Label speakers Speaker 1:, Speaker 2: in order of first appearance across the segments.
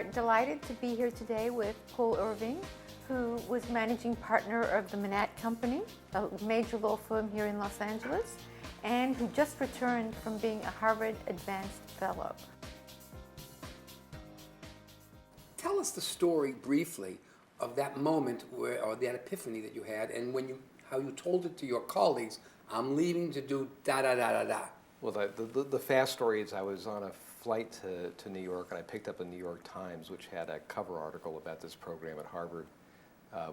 Speaker 1: are delighted to be here today with Paul Irving, who was managing partner of the Manat Company, a major law firm here in Los Angeles, and who just returned from being a Harvard Advanced Fellow.
Speaker 2: Tell us the story briefly of that moment or that epiphany that you had, and how you told it to your colleagues. I'm leaving to do da da da da da.
Speaker 3: Well, the fast story is I was on a flight to New York, and I picked up a New York Times, which had a cover article about this program at Harvard.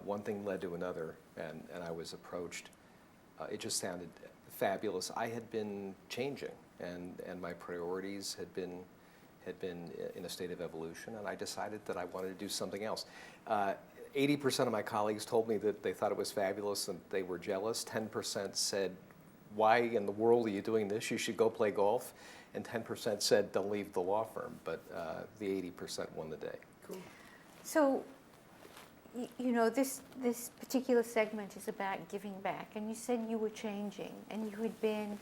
Speaker 3: One thing led to another, and I was approached. It just sounded fabulous. I had been changing, and my priorities had been in a state of evolution, and I decided that I wanted to do something else. 80% of my colleagues told me that they thought it was fabulous and they were jealous. 10% said, why in the world are you doing this? You should go play golf. And 10% said, don't leave the law firm. But the 80% won the day.
Speaker 2: Cool.
Speaker 1: So, you know, this particular segment is about giving back. And you said you were changing, and you had been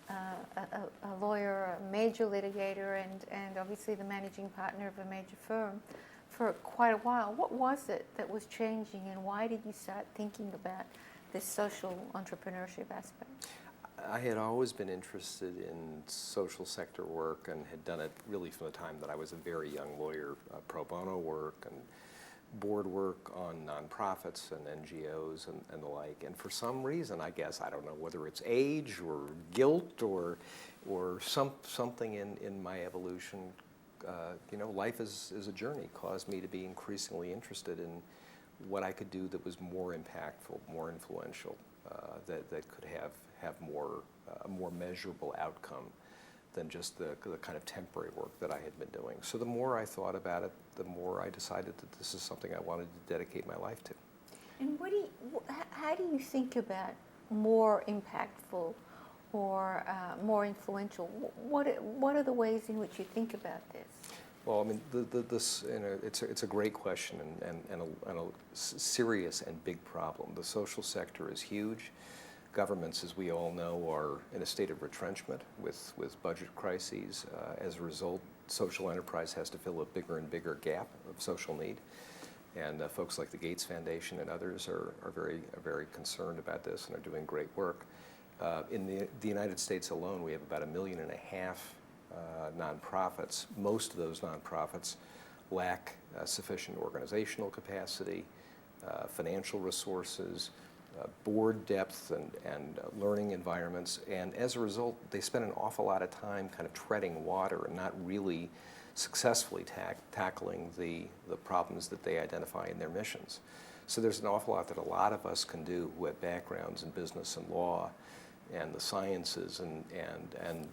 Speaker 1: a lawyer, a major litigator, and obviously the managing partner of a major firm for quite a while. What was it that was changing, and why did you start thinking about this social entrepreneurship aspect?
Speaker 3: I had always been interested in social sector work and had done it really from the time that I was a very young lawyer, pro bono work and board work on nonprofits and NGOs and the like. And for some reason, I guess, I don't know whether it's age or guilt or something in my evolution, you know, life is a journey, caused me to be increasingly interested in what I could do that was more impactful, more influential, that could have a more measurable outcome than just the kind of temporary work that I had been doing. So the more I thought about it, the more I decided that this is something I wanted to dedicate my life to.
Speaker 1: And how do you think about more impactful or more influential? What are the ways in which you think about this?
Speaker 3: Well, I mean, this, you know, it's a great question and a serious and big problem. The social sector is huge. Governments, as we all know, are in a state of retrenchment with budget crises. As a result, social enterprise has to fill a bigger and bigger gap of social need. And folks like the Gates Foundation and others are very concerned about this and are doing great work. In the United States alone, we have about 1.5 million nonprofits. Most of those nonprofits lack sufficient organizational capacity, financial resources, board depth and learning environments, and as a result, they spend an awful lot of time kind of treading water and not really successfully tackling the problems that they identify in their missions. So there's an awful lot that a lot of us can do who have backgrounds in business and law and the sciences and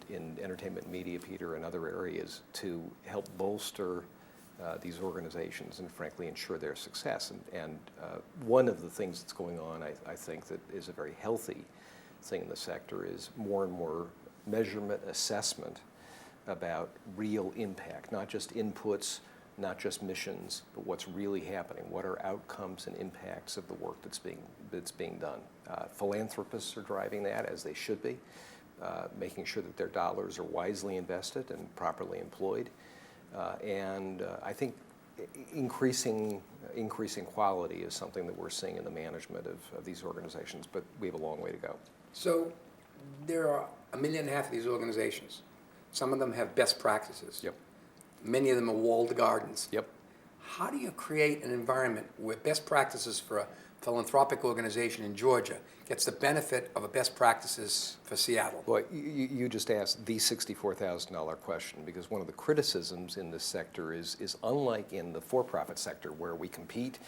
Speaker 3: in entertainment, media, Peter, and other areas to help bolster these organizations and frankly ensure their success. And one of the things that's going on, I think, that is a very healthy thing in the sector is more and more measurement, assessment about real impact, not just inputs, not just missions, but what's really happening. What are outcomes and impacts of the work that's being done? Philanthropists are driving that, as they should be, making sure that their dollars are wisely invested and properly employed. And I think increasing quality is something that we're seeing in the management of these organizations, but we have a long way to go.
Speaker 2: So there are 1.5 million of these organizations. Some of them have best practices.
Speaker 3: Yep.
Speaker 2: Many of them are walled gardens.
Speaker 3: Yep.
Speaker 2: How do you create an environment where best practices for a philanthropic organization in Georgia gets the benefit of a best practices for Seattle?
Speaker 3: Well, you just asked the $64,000 question, because one of the criticisms in this sector is unlike in the for-profit sector where we compete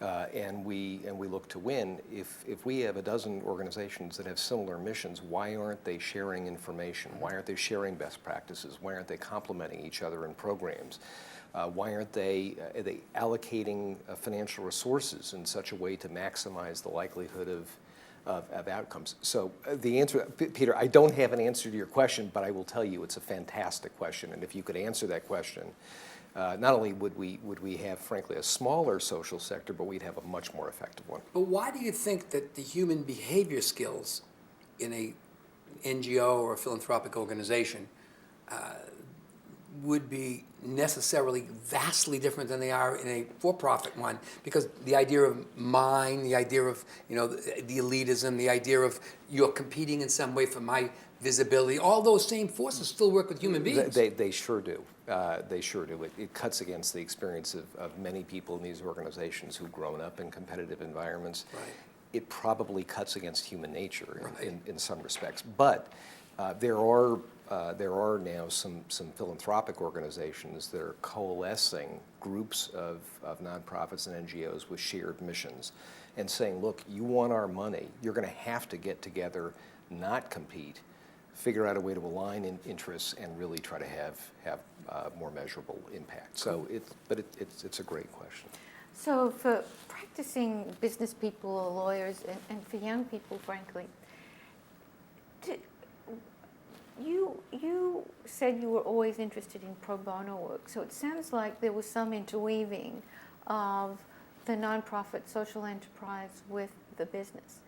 Speaker 3: and we look to win. If we have a dozen organizations that have similar missions, why aren't they sharing information? Why aren't they sharing best practices? Why aren't they complementing each other in programs? Why aren't they allocating financial resources in such a way to maximize the likelihood of outcomes? So the answer, Peter, I don't have an answer to your question, but I will tell you it's a fantastic question. And if you could answer that question, not only would we have, frankly, a smaller social sector, but we'd have a much more effective one.
Speaker 2: But why do you think that the human behavior skills in a NGO or a philanthropic organization would be necessarily vastly different than they are in a for-profit one, because the idea of mine, the idea of, you know, the elitism, the idea of you're competing in some way for my visibility, all those same forces still work with human beings.
Speaker 3: They sure do. They sure do. It cuts against the experience of many people in these organizations who've grown up in competitive environments.
Speaker 2: Right.
Speaker 3: It probably cuts against human nature
Speaker 2: Right.
Speaker 3: in some respects. But there are now some philanthropic organizations that are coalescing groups of nonprofits and NGOs with shared missions and saying, look, you want our money, you're going to have to get together, not compete, figure out a way to align in interests and really try to have more measurable impact. So it's a great question.
Speaker 1: So for practicing business people or lawyers, and for young people, frankly, you said you were always interested in pro bono work. So it sounds like there was some interweaving of the nonprofit social enterprise with the business.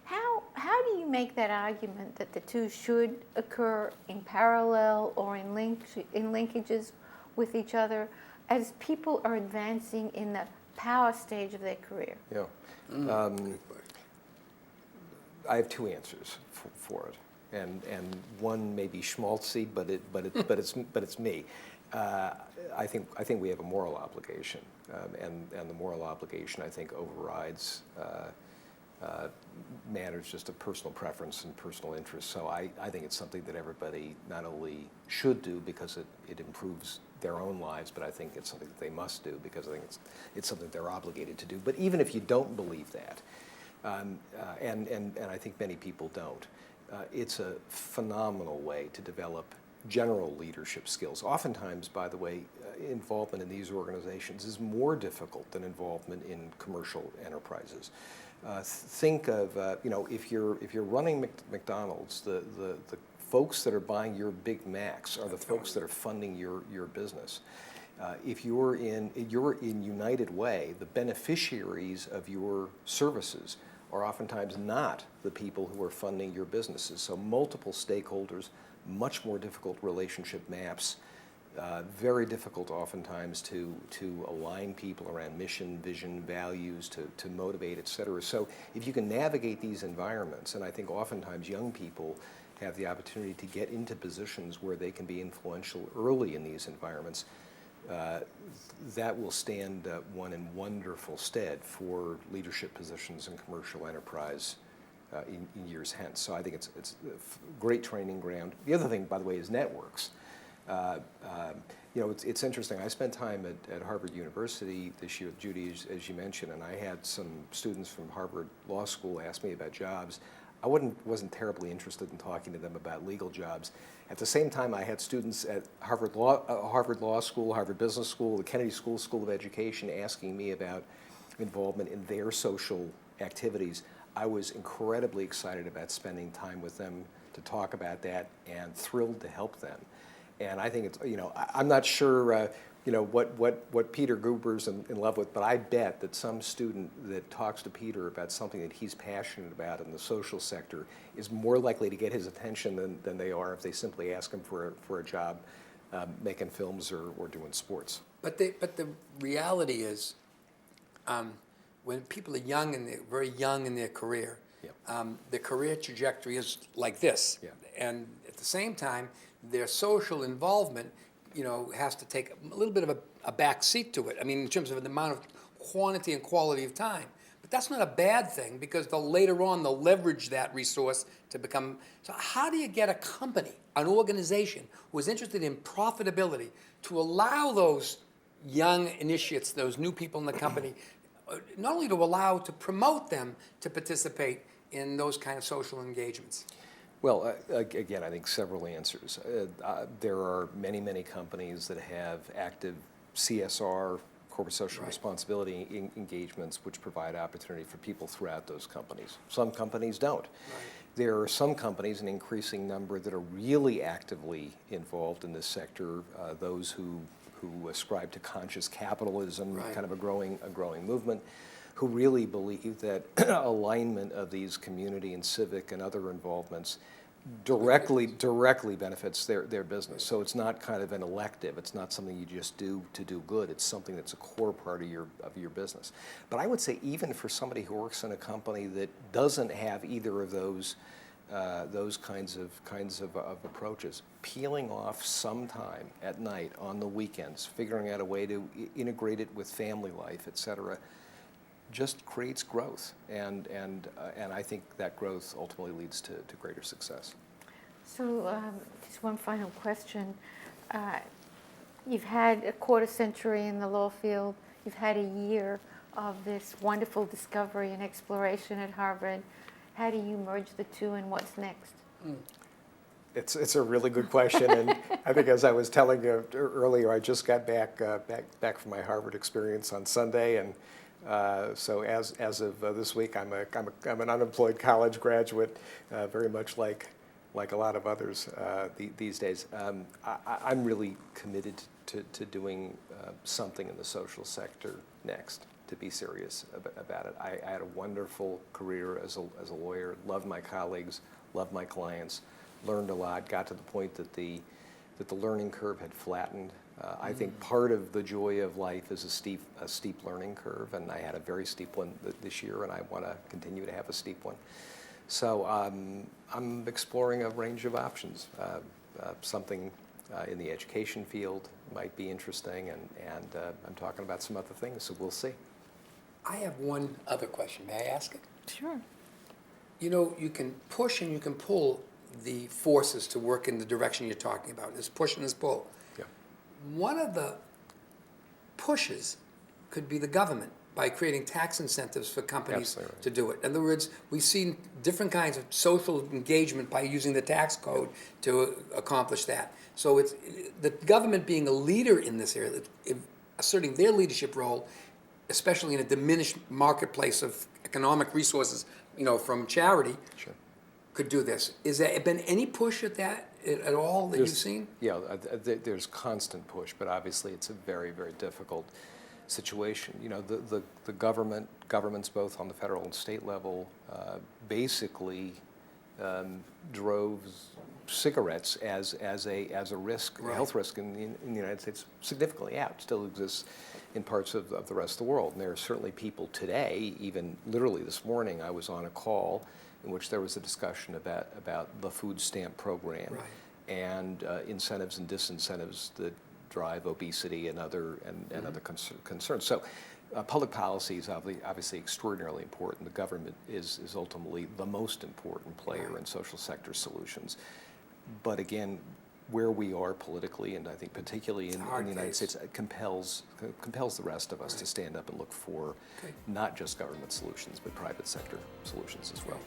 Speaker 1: How do you make that argument that the two should occur in parallel or in linkages with each other as people are advancing in the power stage of their career?
Speaker 3: Yeah. I have two answers for it, and one may be schmaltzy, but it's me. I think we have a moral obligation, and the moral obligation, I think, overrides matters just of personal preference and personal interest. So I think it's something that everybody not only should do because it improves their own lives, but I think it's something that they must do because I think it's something they're obligated to do. But even if you don't believe that, and I think many people don't, it's a phenomenal way to develop general leadership skills. Oftentimes, by the way, involvement in these organizations is more difficult than involvement in commercial enterprises. Think of, if you're running McDonald's, the folks that are buying your Big Macs are the folks that are funding your business. If you're in United Way, the beneficiaries of your services are oftentimes not the people who are funding your businesses. So multiple stakeholders, much more difficult relationship maps, very difficult oftentimes to align people around mission, vision, values, to motivate, et cetera. So if you can navigate these environments, and I think oftentimes young people have the opportunity to get into positions where they can be influential early in these environments, that will stand one in wonderful stead for leadership positions in commercial enterprise in years hence. So I think it's a great training ground. The other thing, by the way, is networks. It's interesting. I spent time at Harvard University this year with Judy, as you mentioned, and I had some students from Harvard Law School ask me about jobs. I wasn't terribly interested in talking to them about legal jobs. At the same time, I had students at Harvard Law School, Harvard Business School, the Kennedy School of Education asking me about involvement in their social activities. I was incredibly excited about spending time with them to talk about that and thrilled to help them. And I think it's, I'm not sure, what Peter Gruber's in love with, but I bet that some student that talks to Peter about something that he's passionate about in the social sector is more likely to get his attention than they are if they simply ask him for a job making films or doing sports.
Speaker 2: But the reality is, when people are young and they're very young in their career, the career trajectory is like this.
Speaker 3: Yeah.
Speaker 2: And at the same time, their social involvement, has to take a little bit of a back seat to it. I mean, in terms of the amount of quantity and quality of time. But that's not a bad thing because later on they'll leverage that resource to become. So how do you get a company, an organization who is interested in profitability to allow those young initiates, those new people in the company, not only to promote them to participate in those kind of social engagements?
Speaker 3: Well, again, I think several answers. There are many companies that have active CSR, corporate social responsibility engagements, which provide opportunity for people throughout those companies. Some companies don't. There are some companies, an increasing number, that are really actively involved in this sector, those who ascribe to conscious capitalism, kind of a growing movement, who really believe that alignment of these community and civic and other involvements directly benefits their business. So it's not kind of an elective. It's not something you just do to do good. It's something that's a core part of your business. But I would say even for somebody who works in a company that doesn't have either of those kinds of approaches, peeling off some time at night on the weekends, figuring out a way to integrate it with family life, et cetera, just creates growth, and I think that growth ultimately leads to greater success.
Speaker 1: So just one final question. You've had a quarter century in the law field. You've had a year of this wonderful discovery and exploration at Harvard. How do you merge the two, and what's next?
Speaker 3: It's a really good question, and I think as I was telling you earlier, I just got back from my Harvard experience on Sunday, and so as of this week, I'm an unemployed college graduate, very much like a lot of others these days. I'm really committed to doing something in the social sector next. To be serious about it. I had a wonderful career as a lawyer, loved my colleagues, loved my clients, learned a lot, got to the point that the learning curve had flattened. I think part of the joy of life is a steep learning curve, and I had a very steep one this year, and I want to continue to have a steep one. So I'm exploring a range of options. Something in the education field might be interesting, and I'm talking about some other things, so we'll see.
Speaker 2: I have one other question. May I ask it?
Speaker 1: Sure.
Speaker 2: You know, you can push and you can pull the forces to work in the direction you're talking about. This push and this pull.
Speaker 3: Yeah.
Speaker 2: One of the pushes could be the government by creating tax incentives for companies
Speaker 3: Absolutely right.
Speaker 2: to do it. In other words, we've seen different kinds of social engagement by using the tax code to accomplish that. So it's the government being a leader in this area, asserting their leadership role, especially in a diminished marketplace of economic resources, you know, from charity,
Speaker 3: Sure.
Speaker 2: could do this. Has there been any push at that at all that you've seen?
Speaker 3: Yeah, there's constant push, but obviously it's a very, very difficult situation. You know, the governments both on the federal and state level basically drove cigarettes as a risk,
Speaker 2: Right.
Speaker 3: a health risk in the United States significantly out. It still exists in parts of the rest of the world. And there are certainly people today, even literally this morning, I was on a call in which there was a discussion about the food stamp program
Speaker 2: Right.
Speaker 3: and incentives and disincentives that drive obesity and other concerns. So public policy is obviously extraordinarily important. The government is ultimately the most important player in social sector solutions. But again, where we are politically, and I think particularly in the United States, it compels the rest of us to stand up and look for not just government solutions, but private sector solutions as well.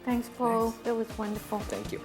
Speaker 1: Thanks, Paul. That was wonderful.
Speaker 3: Thank you.